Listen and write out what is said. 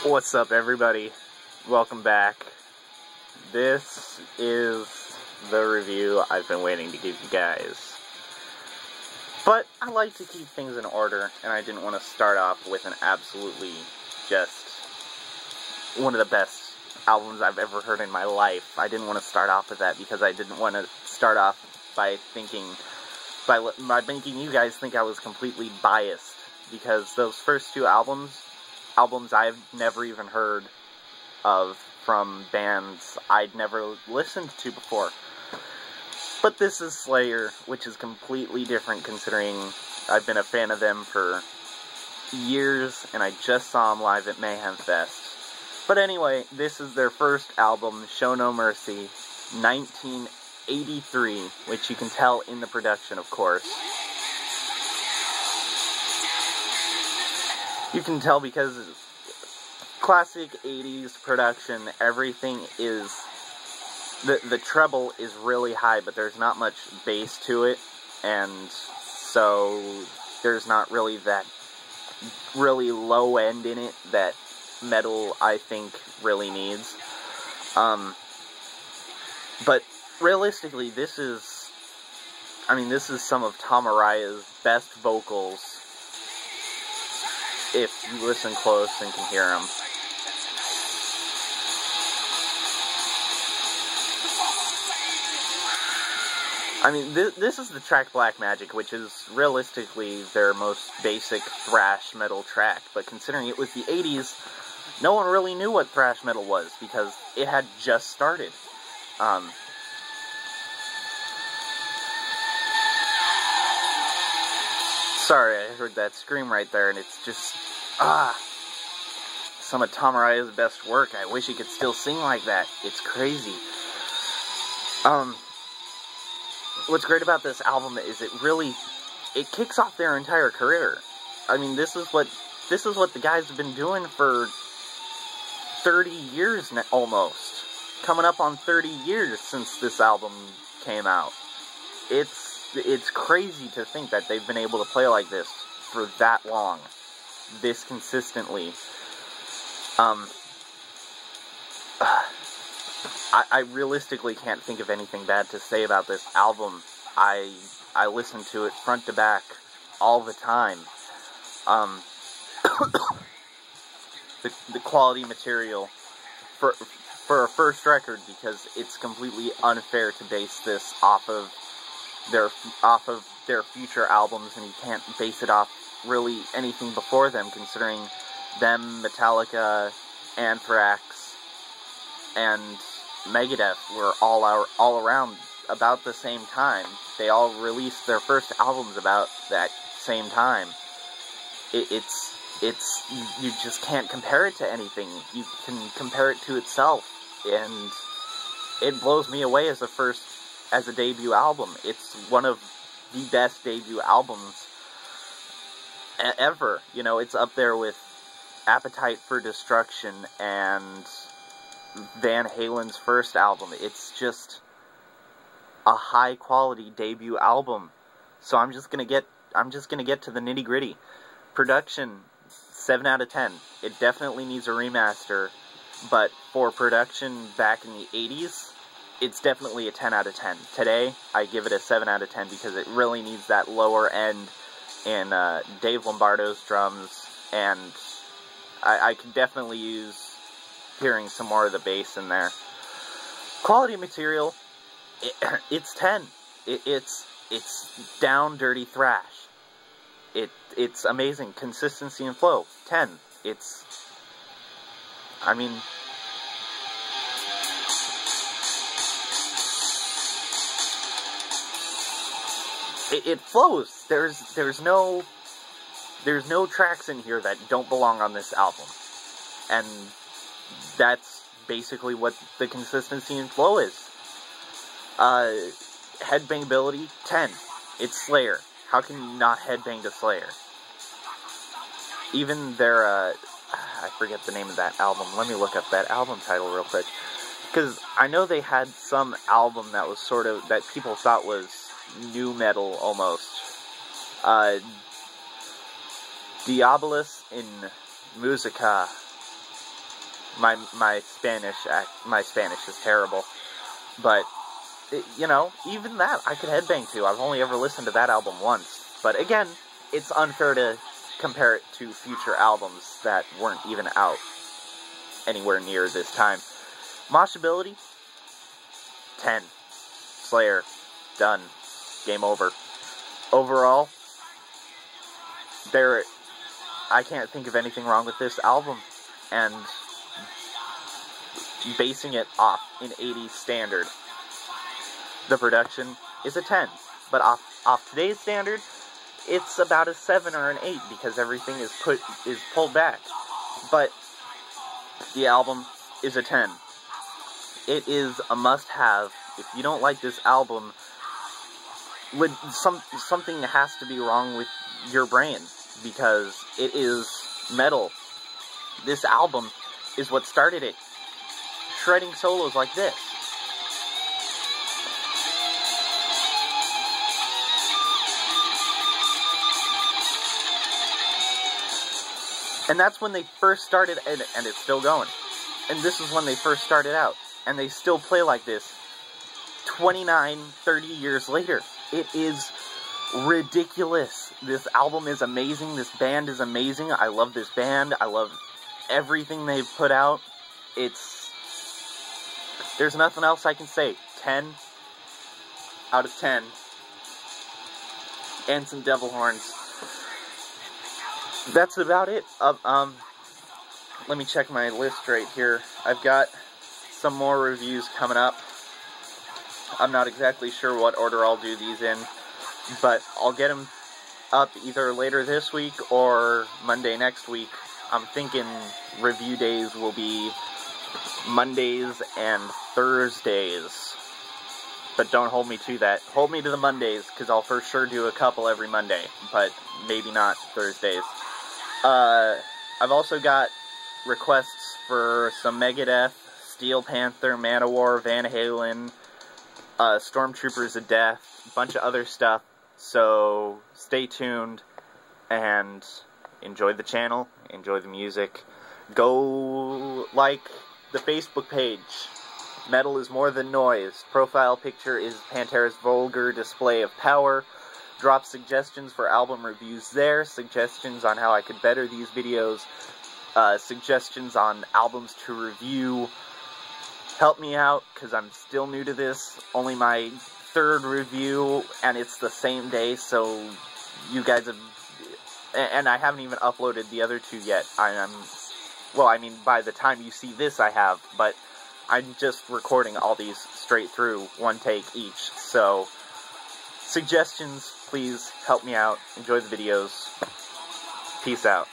What's up, everybody? Welcome back. This is the review I've been waiting to give you guys. But I like to keep things in order, and I didn't want to start off with an absolutely just one of the best albums I've ever heard in my life. I didn't want to start off with that because I didn't want to start off by making you guys think I was completely biased, because those first two albums I've never even heard of from bands I'd never listened to before. But this is Slayer, which is completely different considering I've been a fan of them for years, and I just saw them live at Mayhem Fest. But anyway, this is their first album, Show No Mercy, 1983, which you can tell in the production, of course. You can tell because classic 80s production, everything is, the treble is really high, but there's not much bass to it, and so there's not really that really low end in it that metal, I think, really needs. But realistically, this is some of Tom Araya's best vocals, if you listen close and can hear him. I mean, this is the track Black Magic, which is realistically their most basic thrash metal track, but considering it was the 80s, no one really knew what thrash metal was, because it had just started. Sorry, I heard that scream right there, and it's just, some of Tom Araya's best work. I wish he could still sing like that. It's crazy. What's great about this album is it kicks off their entire career. I mean, this is what the guys have been doing for 30 years almost. Coming up on 30 years since this album came out. It's crazy to think that they've been able to play like this for that long, this consistently. I realistically can't think of anything bad to say about this album. I listen to it front to back all the time. The quality material for a first record, because it's completely unfair to base this off of their future albums, and you can't base it off really anything before them, considering them, Metallica, Anthrax, and Megadeth were all around about the same time. They all released their first albums about that same time. It's you just can't compare it to anything. You can compare it to itself, and it blows me away as a debut album. It's one of the best debut albums ever. You know, it's up there with Appetite for Destruction and Van Halen's first album. It's just a high quality debut album. So I'm just gonna get to the nitty gritty. Production, 7 out of 10. It definitely needs a remaster, but for production back in the 80s, it's definitely a 10 out of 10. Today, I give it a 7 out of 10 because it really needs that lower end in Dave Lombardo's drums, and I could definitely use hearing some more of the bass in there. Quality material, it's 10. It's down dirty thrash. It's amazing. Consistency and flow, 10. It flows. There's no tracks in here that don't belong on this album, and that's basically what the consistency and flow is. Headbangability, 10. It's Slayer. How can you not headbang to Slayer? Even their, I forget the name of that album. Let me look up that album title real quick. Because I know they had some album that was that people thought was new metal almost. Diabolus in Musica. My Spanish is terrible, but you know, even that I could headbang to. I've only ever listened to that album once, but again, it's unfair to compare it to future albums that weren't even out anywhere near this time. Moshability, 10. Slayer, done. Game over. Overall, I can't think of anything wrong with this album, and basing it off an 80s standard, the production is a 10, but off today's standard, it's about a 7 or an 8 because everything is pulled back. But the album is a 10. It is a must-have. If you don't like this album, something has to be wrong with your brain, because it is metal. This album is what started it. Shredding solos like this. And that's when they first started, and it's still going. And this is when they first started out. And they still play like this 29, 30 years later. It is ridiculous. This album is amazing. This band is amazing. I love this band. I love everything they've put out. There's nothing else I can say. 10 out of 10. And some devil horns. That's about it. Let me check my list right here. I've got some more reviews coming up. I'm not exactly sure what order I'll do these in, but I'll get them up either later this week or Monday next week. I'm thinking review days will be Mondays and Thursdays, but don't hold me to that. Hold me to the Mondays, because I'll for sure do a couple every Monday, but maybe not Thursdays. I've also got requests for some Megadeth, Steel Panther, Manowar, Van Halen, Stormtroopers of Death, a bunch of other stuff, so stay tuned and enjoy the channel, enjoy the music. Go like the Facebook page. Metal is more than noise. Profile picture is Pantera's vulgar display of power. Drop suggestions for album reviews there, suggestions on how I could better these videos, suggestions on albums to review. Help me out, because I'm still new to this. Only my third review, and it's the same day, so you guys have... And I haven't even uploaded the other two yet. Well, I mean, by the time you see this, I have, but I'm just recording all these straight through, one take each, so suggestions, please help me out. Enjoy the videos. Peace out.